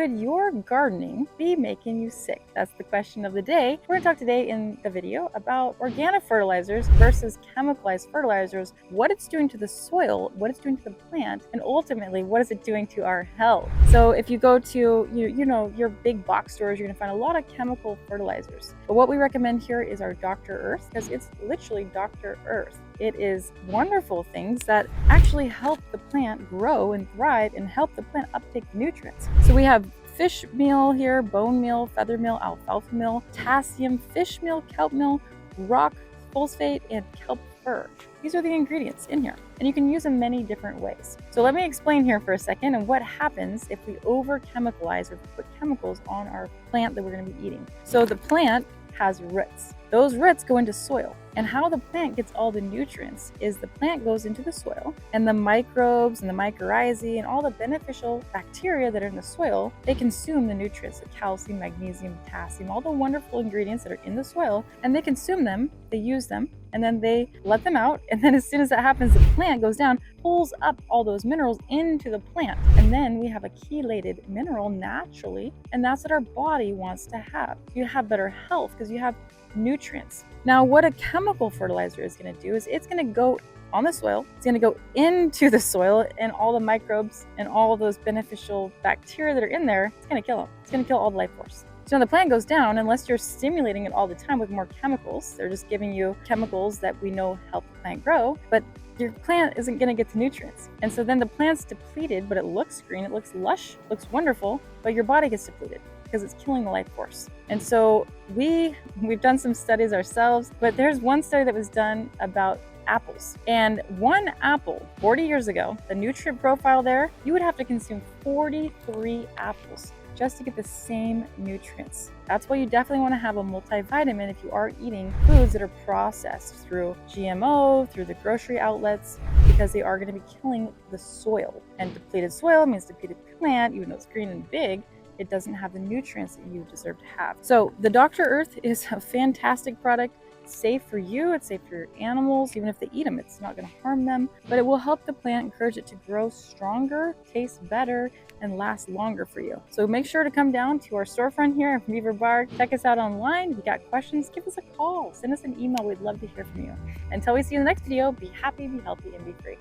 could your gardening be making you sick? That's the question of the day. We're going to talk today in the video about organic fertilizers versus chemicalized fertilizers, what it's doing to the soil, what it's doing to the plant, and ultimately what is it doing to our health. So if you go to your big box stores, you're going to find a lot of chemical fertilizers. But what we recommend here is our Dr. Earth, because it's literally Dr. Earth. It is wonderful things that actually help the plant grow and thrive and help the plant uptake nutrients. So we have fish meal here, bone meal, feather meal, alfalfa meal, potassium, fish meal, kelp meal, rock phosphate, and kelp fur. These are the ingredients in here, and you can use them many different ways. So let me explain here for a second and what happens if we over-chemicalize or put chemicals on our plant that we're going to be eating. So the plant has roots. Those roots go into soil. And how the plant gets all the nutrients is the plant goes into the soil, and the microbes and the mycorrhizae and all the beneficial bacteria that are in the soil, they consume the nutrients, the calcium, magnesium, potassium, all the wonderful ingredients that are in the soil, and they consume them, they use them, and then they let them out. And then as soon as that happens, the plant goes down, pulls up all those minerals into the plant. And then we have a chelated mineral naturally, and that's what our body wants to have. You have better health because you have nutrients. Now, what a chemical fertilizer is going to do is it's going to go on the soil, it's going to go into the soil, and all the microbes and all those beneficial bacteria that are in there, it's going to kill them. It's going to kill all the life force. So when the plant goes down, unless you're stimulating it all the time with more chemicals, they're just giving you chemicals that we know help the plant grow, but your plant isn't going to get the nutrients. And so then the plant's depleted, but it looks green, it looks lush, looks wonderful, but your body gets depleted because it's killing the life force. And so we've done some studies ourselves, but there's one study that was done about apples. And one apple 40 years ago, the nutrient profile there, you would have to consume 43 apples just to get the same nutrients. That's why you definitely want to have a multivitamin if you are eating foods that are processed through GMO, through the grocery outlets, because they are going to be killing the soil. And depleted soil means depleted plant, even though it's green and big, it doesn't have the nutrients that you deserve to have. So the Dr. Earth is a fantastic product. It's safe for you, it's safe for your animals. Even if they eat them, it's not going to harm them, but it will help the plant, encourage it to grow stronger, taste better, and last longer for you. So make sure to come down to our storefront here at Beaver Bark. Check us out online. If you got questions, give us a call, send us an email. We'd love to hear from you. Until we see you in the next video, be happy, be healthy, and be free.